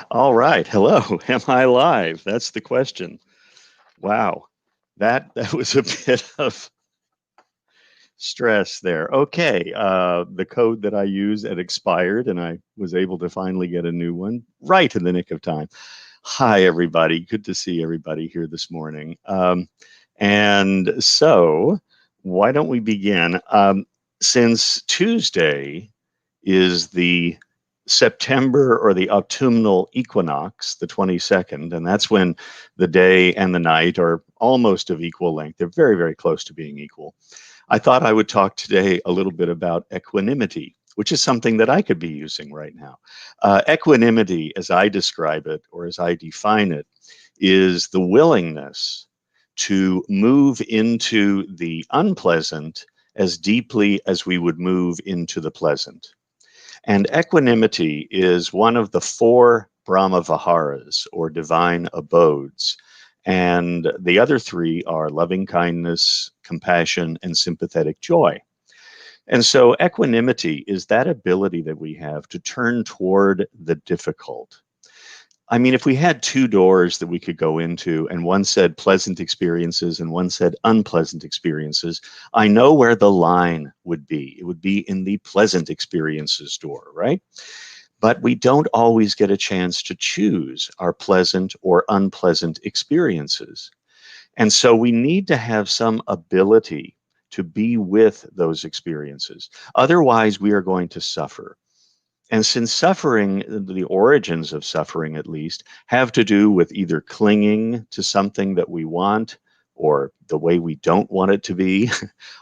All right. Hello. Am I live? That's the question. Wow. That was a bit of stress there. Okay. The code that I used had expired and I was able to finally get a new one right in the nick of time. Hi, everybody. Good to see everybody here this morning. And so, why don't we begin? Since Tuesday is the September or the autumnal equinox, the 22nd, and that's when the day and the night are almost of equal length. They're very, very close to being equal. I thought I would talk today a little bit about equanimity, which is something that I could be using right now. Equanimity, as I describe it or as I define it, is the willingness to move into the unpleasant as deeply as we would move into the pleasant. And equanimity is one of the four Brahma Viharas, or divine abodes. And the other three are loving kindness, compassion, and sympathetic joy. And so equanimity is that ability that we have to turn toward the difficult. I mean, if we had two doors that we could go into, and one said pleasant experiences and one said unpleasant experiences, I know where the line would be. It would be in the pleasant experiences door, right? But we don't always get a chance to choose our pleasant or unpleasant experiences. And so we need to have some ability to be with those experiences. Otherwise, we are going to suffer. And since suffering, the origins of suffering at least, have to do with either clinging to something that we want or the way we don't want it to be,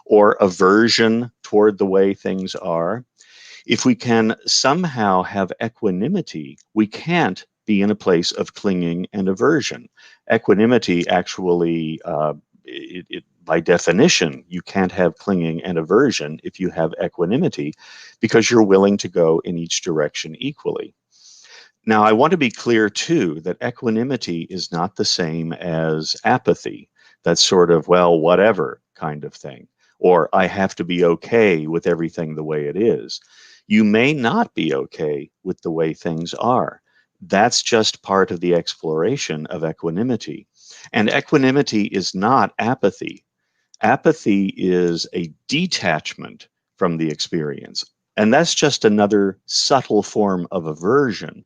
or aversion toward the way things are, if we can somehow have equanimity, we can't be in a place of clinging and aversion. Equanimity actually, by definition, you can't have clinging and aversion if you have equanimity because you're willing to go in each direction equally. Now, I want to be clear too that equanimity is not the same as apathy. That's sort of, well, whatever kind of thing. Or I have to be okay with everything the way it is. You may not be okay with the way things are. That's just part of the exploration of equanimity. And equanimity is not apathy. Apathy is a detachment from the experience. And that's just another subtle form of aversion.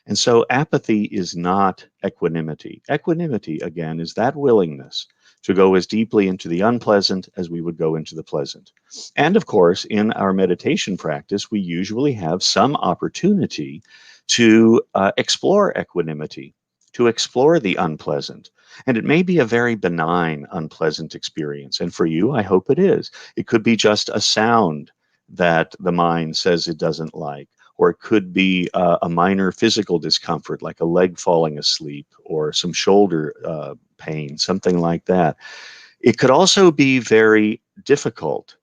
And so apathy is not equanimity. Equanimity, again, is that willingness to go as deeply into the unpleasant as we would go into the pleasant. And of course, in our meditation practice, we usually have some opportunity to explore equanimity, to explore the unpleasant. And it may be a very benign, unpleasant experience. And for you, I hope it is. It could be just a sound that the mind says it doesn't like, or it could be a minor physical discomfort, like a leg falling asleep or some shoulder pain, something like that. It could also be very difficult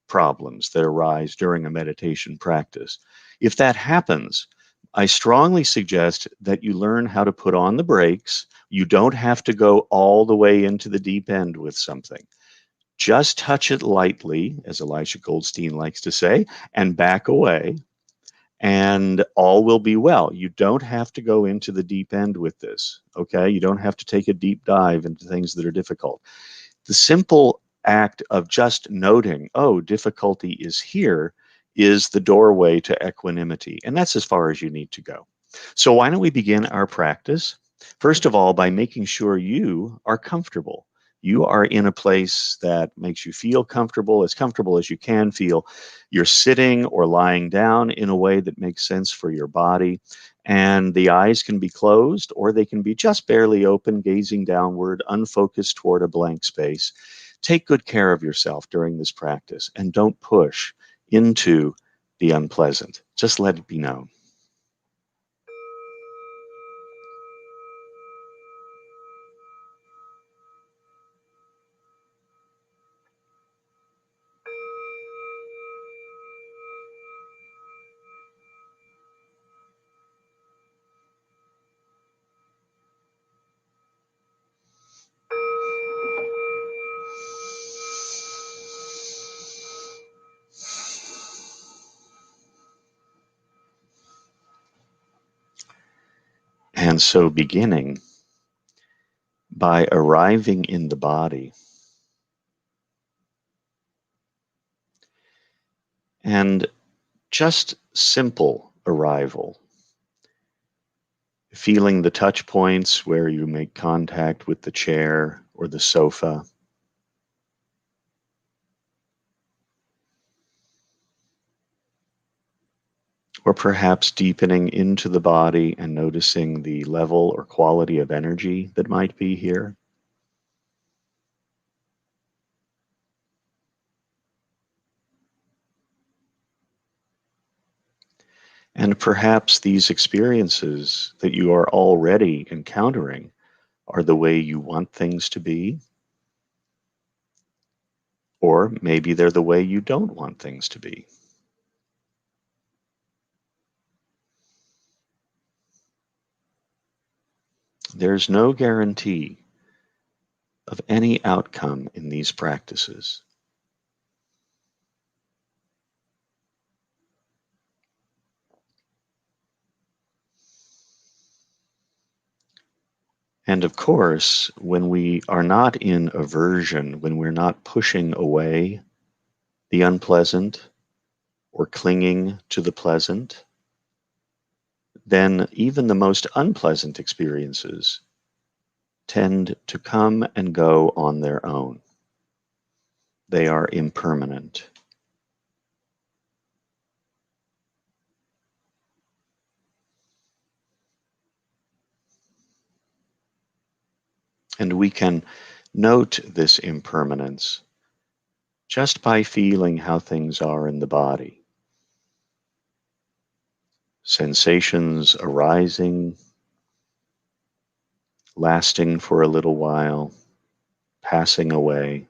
problems that arise during a meditation practice. If that happens, I strongly suggest that you learn how to put on the brakes. You don't have to go all the way into the deep end with something. Just touch it lightly, as Elisha Goldstein likes to say, and back away, and all will be well. You don't have to go into the deep end with this, okay? You don't have to take a deep dive into things that are difficult. The simple act of just noting, oh, difficulty is here, is the doorway to equanimity. And that's as far as you need to go. So why don't we begin our practice? First of all, by making sure you are comfortable. You are in a place that makes you feel comfortable as you can feel. You're sitting or lying down in a way that makes sense for your body. And the eyes can be closed or they can be just barely open, gazing downward, unfocused toward a blank space. Take good care of yourself during this practice and don't push into the unpleasant. Just let it be known. And so beginning by arriving in the body and just simple arrival, feeling the touch points where you make contact with the chair or the sofa, or perhaps deepening into the body and noticing the level or quality of energy that might be here. And perhaps these experiences that you are already encountering are the way you want things to be, or maybe they're the way you don't want things to be. There's no guarantee of any outcome in these practices. And of course, when we are not in aversion, when we're not pushing away the unpleasant or clinging to the pleasant, then even the most unpleasant experiences tend to come and go on their own. They are impermanent. And we can note this impermanence just by feeling how things are in the body. Sensations arising, lasting for a little while, passing away.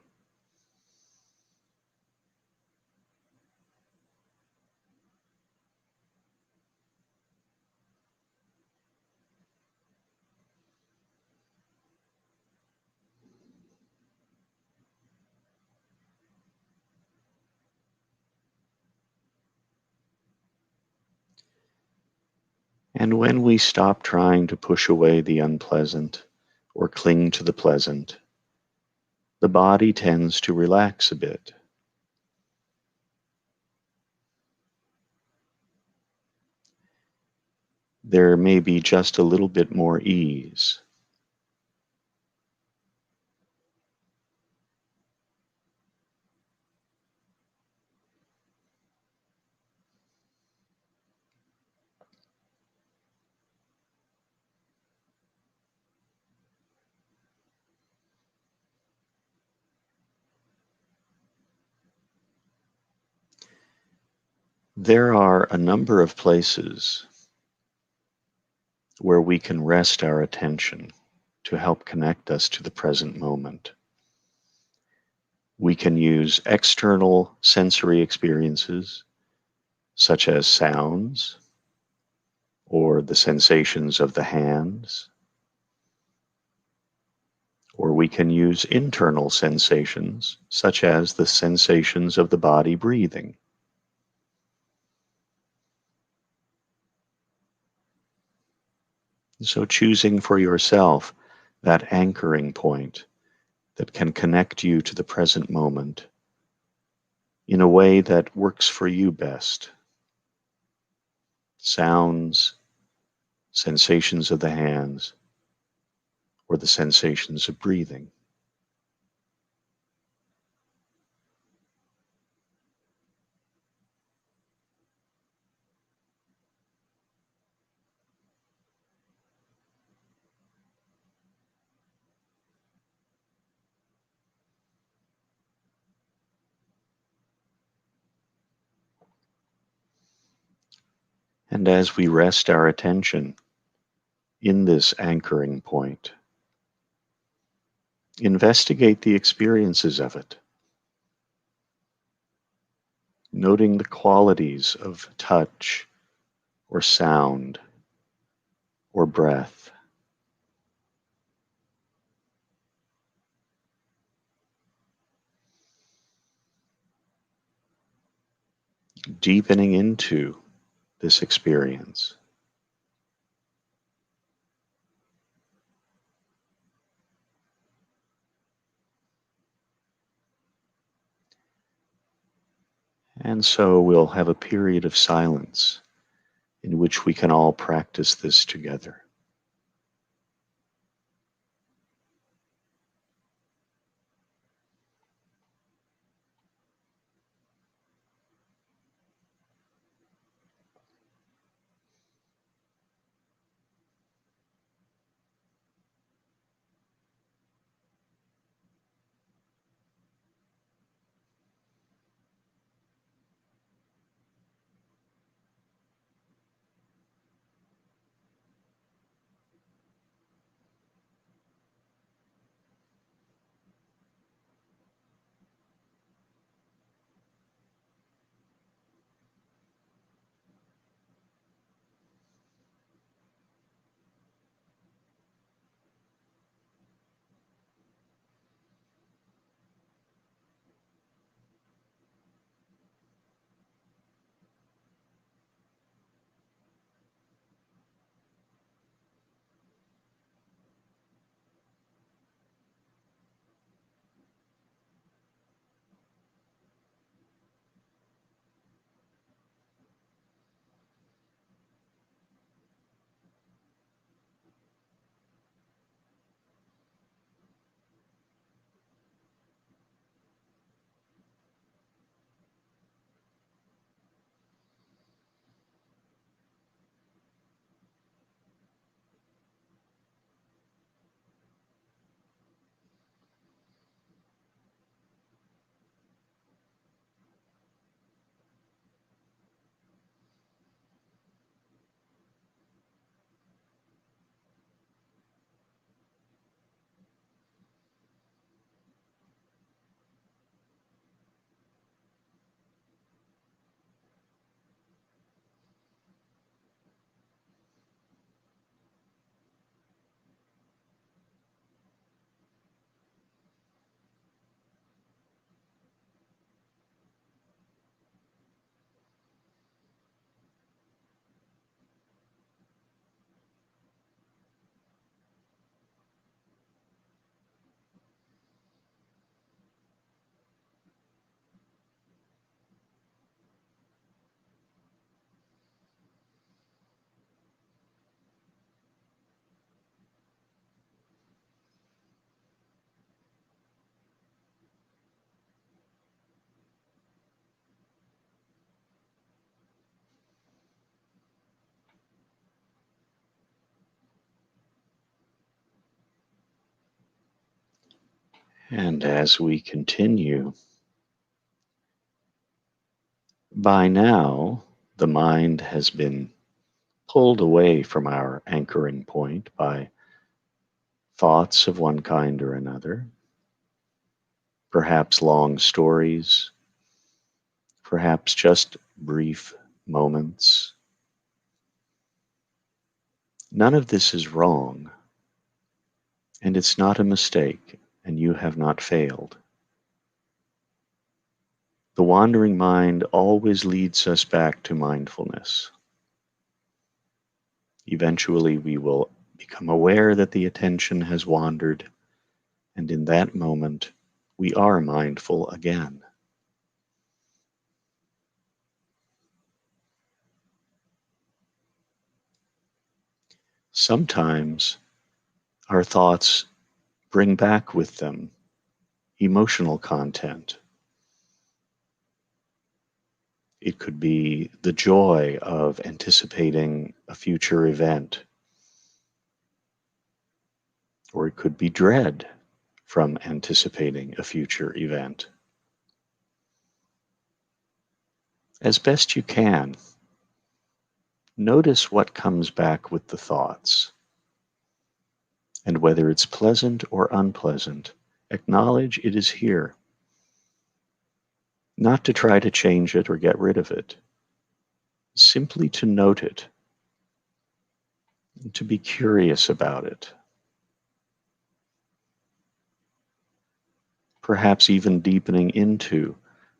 And when we stop trying to push away the unpleasant or cling to the pleasant, the body tends to relax a bit. There may be just a little bit more ease. There are a number of places where we can rest our attention to help connect us to the present moment. We can use external sensory experiences, such as sounds or the sensations of the hands, or we can use internal sensations, such as the sensations of the body breathing. So choosing for yourself that anchoring point that can connect you to the present moment in a way that works for you best. Sounds, sensations of the hands, or the sensations of breathing. And as we rest our attention in this anchoring point, investigate the experiences of it, noting the qualities of touch or sound or breath. Deepening into this experience. And so we'll have a period of silence in which we can all practice this together. And as we continue, by now the mind has been pulled away from our anchoring point by thoughts of one kind or another, perhaps long stories, perhaps just brief moments. None of this is wrong, and it's not a mistake, and you have not failed. The wandering mind always leads us back to mindfulness. Eventually, we will become aware that the attention has wandered, and in that moment, we are mindful again. Sometimes our thoughts bring back with them emotional content. It could be the joy of anticipating a future event, or it could be dread from anticipating a future event. As best you can, notice what comes back with the thoughts, and whether it's pleasant or unpleasant, acknowledge it is here. Not to try to change it or get rid of it, simply to note it, and to be curious about it. Perhaps even deepening into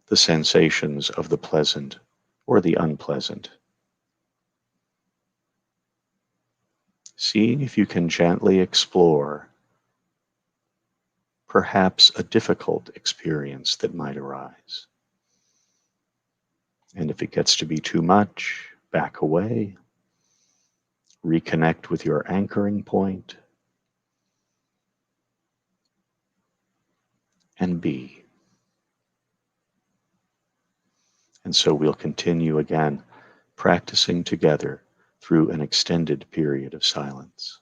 the sensations of the pleasant or the unpleasant. Seeing if you can gently explore perhaps a difficult experience that might arise. And if it gets to be too much, back away, reconnect with your anchoring point, and be. And so we'll continue again, practicing together through an extended period of silence.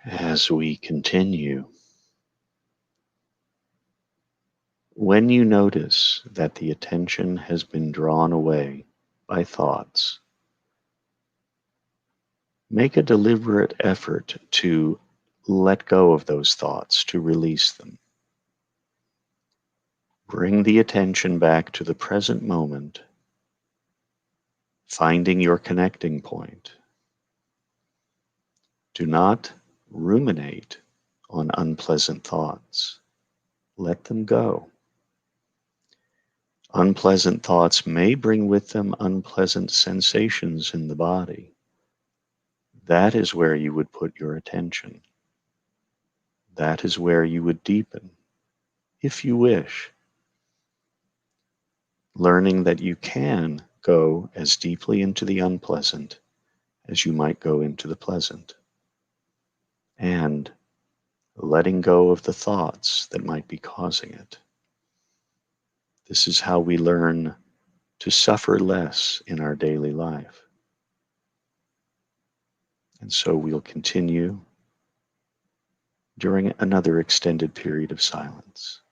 As we continue, when you notice that the attention has been drawn away by thoughts, make a deliberate effort to let go of those thoughts, to release them. Bring the attention back to the present moment, finding your connecting point, Do not ruminate on unpleasant thoughts. Let them go. Unpleasant thoughts may bring with them unpleasant sensations in the body. That is where you would put your attention. That is where you would deepen, if you wish, learning that you can go as deeply into the unpleasant as you might go into the pleasant, and letting go of the thoughts that might be causing it. This is how we learn to suffer less in our daily life. And so we'll continue during another extended period of silence.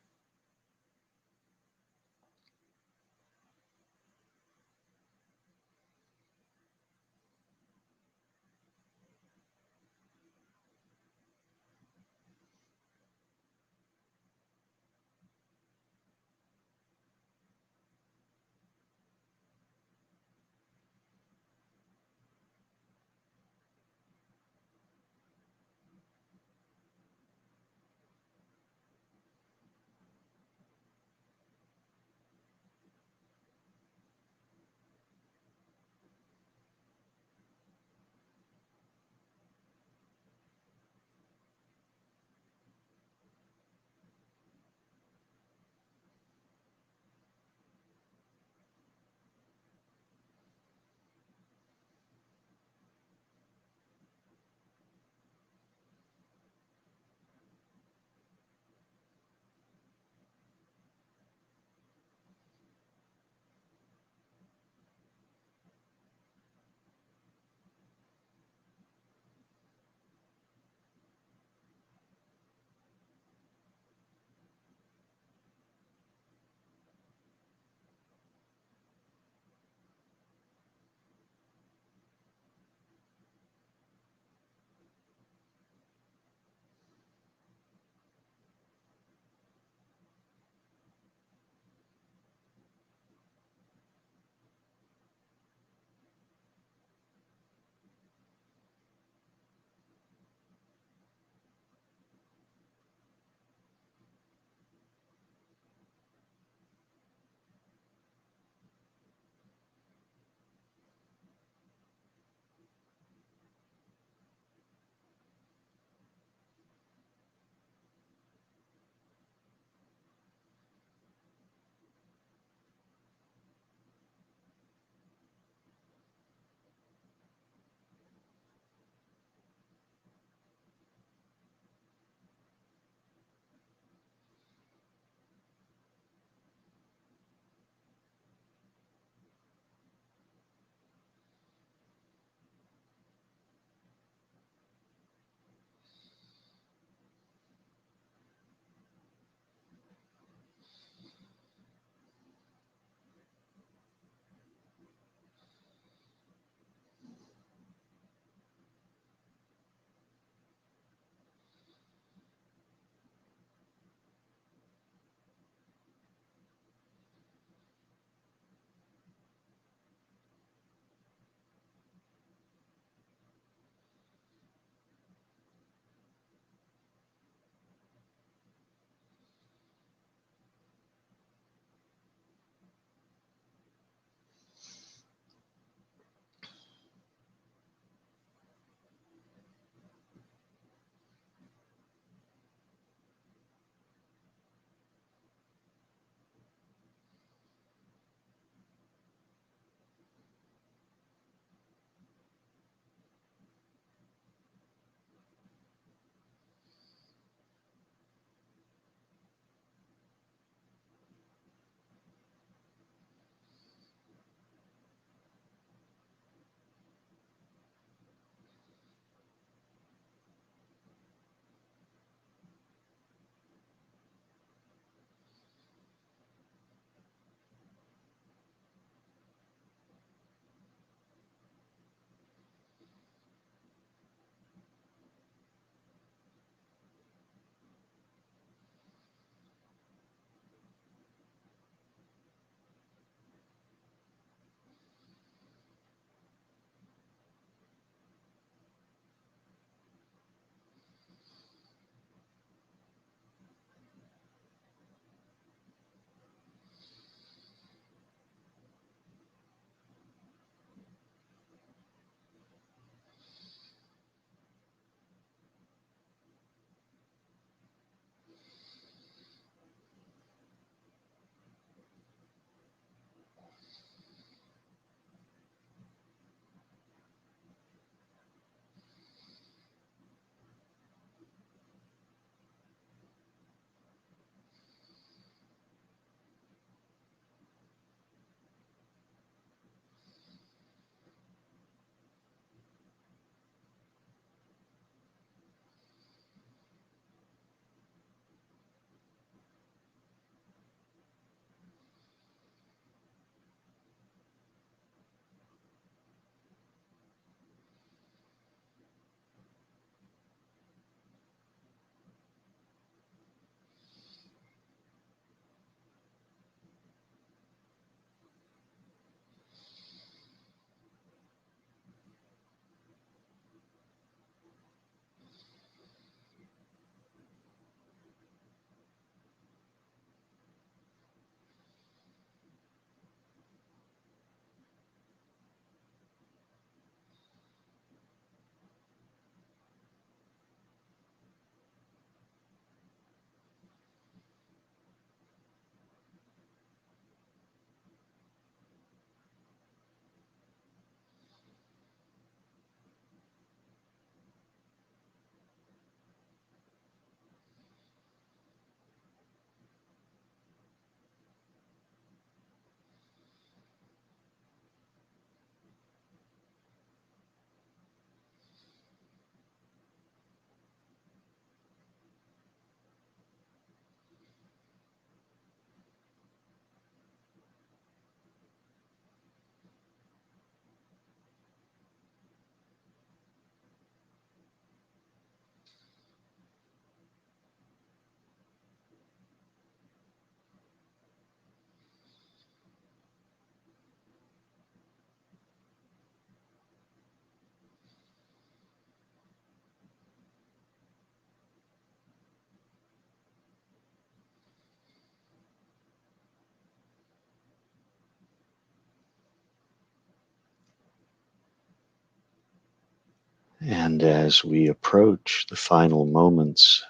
And as we approach the final moments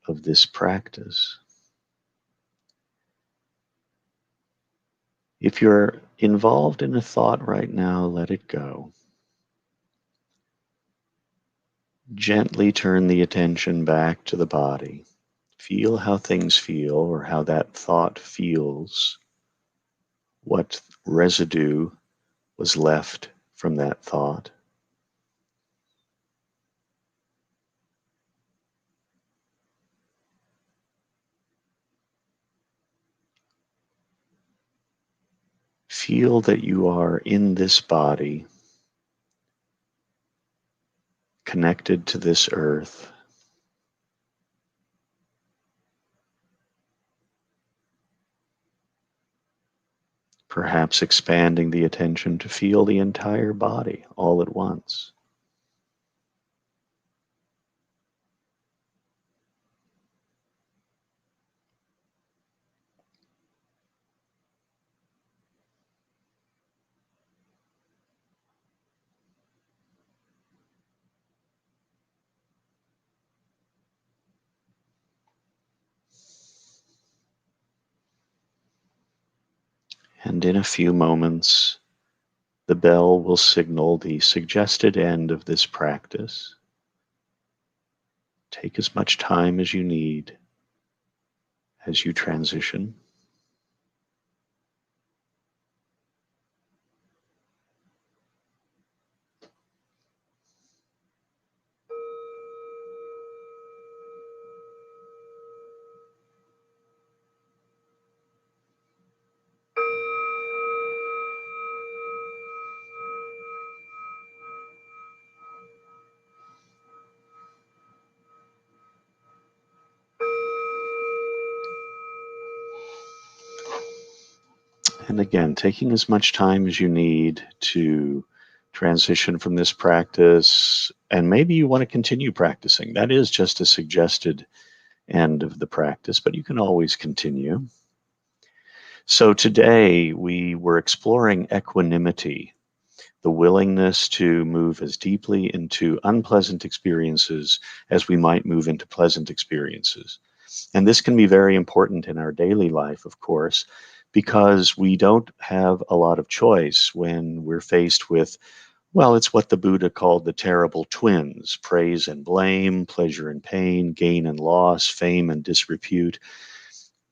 of this practice, if you're involved in a thought right now, let it go. Gently turn the attention back to the body. Feel how things feel or how that thought feels, what residue was left from that thought. Feel that you are in this body, connected to this earth. Perhaps expanding the attention to feel the entire body all at once. And in a few moments, the bell will signal the suggested end of this practice. Take as much time as you need as you transition. And again, taking as much time as you need to transition from this practice, and maybe you want to continue practicing. That is just a suggested end of the practice, but you can always continue. So today we were exploring equanimity, the willingness to move as deeply into unpleasant experiences as we might move into pleasant experiences. And this can be very important in our daily life, of course, because we don't have a lot of choice when we're faced with, well, it's what the Buddha called the terrible twins: praise and blame, pleasure and pain, gain and loss, fame and disrepute.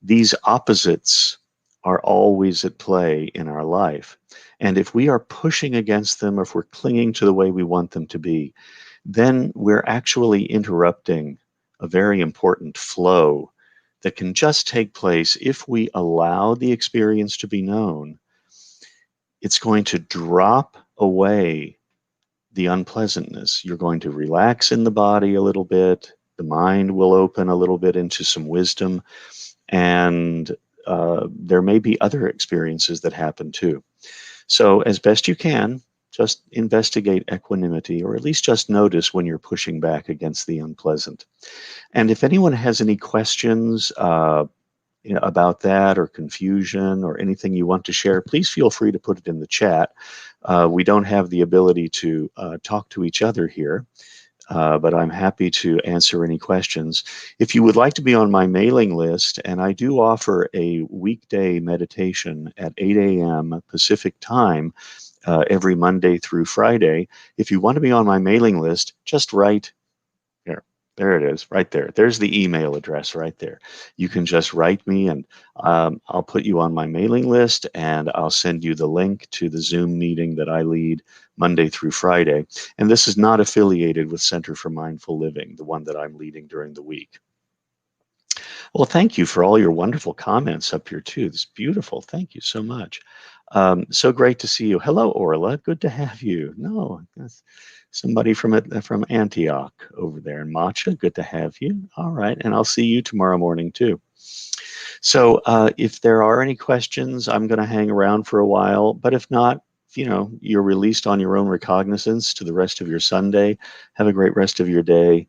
These opposites are always at play in our life. And if we are pushing against them, or if we're clinging to the way we want them to be, then we're actually interrupting a very important flow that can just take place if we allow the experience to be known. It's going to drop away the unpleasantness. You're going to relax in the body a little bit. The mind will open a little bit into some wisdom. And there may be other experiences that happen too. So as best you can, just investigate equanimity, or at least just notice when you're pushing back against the unpleasant. And if anyone has any questions about that, or confusion, or anything you want to share, please feel free to put it in the chat. We don't have the ability to talk to each other here, but I'm happy to answer any questions. If you would like to be on my mailing list, and I do offer a weekday meditation at 8 a.m. Pacific time every Monday through Friday. If you want to be on my mailing list, just write here. There it is, right there. There's the email address right there. You can just write me, and I'll put you on my mailing list, and I'll send you the link to the Zoom meeting that I lead Monday through Friday. And this is not affiliated with Center for Mindful Living, the one that I'm leading during the week. Well, thank you for all your wonderful comments up here too. It's beautiful. Thank you so much. So great to see you. Hello, Orla. Good to have you. No, that's somebody from Antioch over there in Matcha. Good to have you. All right, and I'll see you tomorrow morning too. So if there are any questions, I'm going to hang around for a while. But if not, you're released on your own recognizance to the rest of your Sunday. Have a great rest of your day.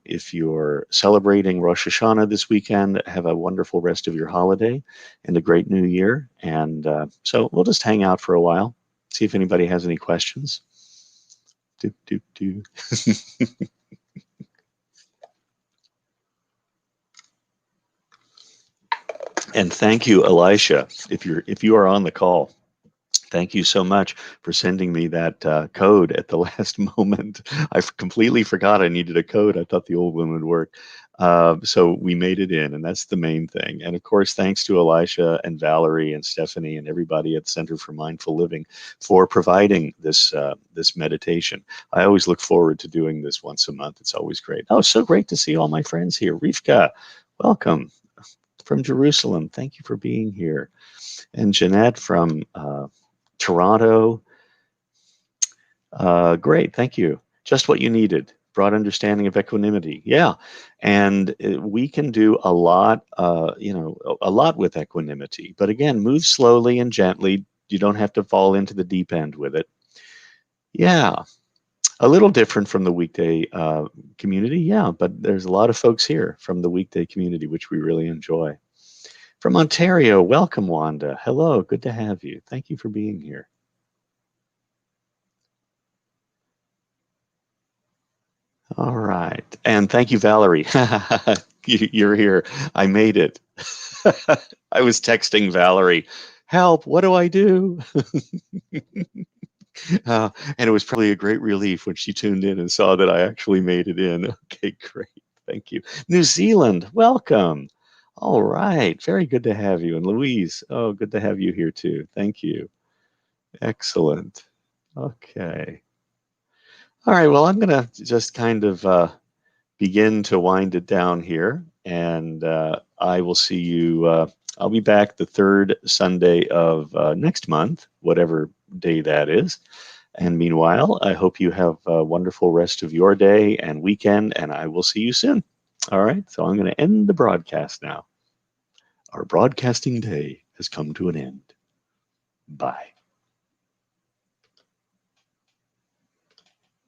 If you're celebrating Rosh Hashanah this weekend, have a wonderful rest of your holiday and a great new year. And so we'll just hang out for a while, see if anybody has any questions. Do, do, do. And thank you, Elisha, if you are on the call. Thank you so much for sending me that code at the last moment. I completely forgot I needed a code. I thought the old one would work. So we made it in, and that's the main thing. And of course, thanks to Elisha and Valerie and Stephanie and everybody at the Center for Mindful Living for providing this meditation. I always look forward to doing this once a month. It's always great. Oh, so great to see all my friends here. Rivka, welcome from Jerusalem. Thank you for being here. And Jeanette from Toronto. Great, thank you. Just what you needed. Broad understanding of equanimity. Yeah, and we can do a lot, a lot with equanimity. But again, move slowly and gently. You don't have to fall into the deep end with it. Yeah, a little different from the weekday community. Yeah, but there's a lot of folks here from the weekday community, which we really enjoy. From Ontario, welcome, Wanda. Hello, good to have you. Thank you for being here. All right. And thank you, Valerie. You're here. I made it. I was texting Valerie, help, what do I do? And it was probably a great relief when she tuned in and saw that I actually made it in. Okay, great. Thank you. New Zealand, welcome. All right. Very good to have you. And Louise, oh, good to have you here too. Thank you. Excellent. Okay. All right. Well, I'm going to just kind of begin to wind it down here, and I will see you. I'll be back the third Sunday of next month, whatever day that is. And meanwhile, I hope you have a wonderful rest of your day and weekend, and I will see you soon. All right, so I'm going to end the broadcast now. Our broadcasting day has come to an end. Bye.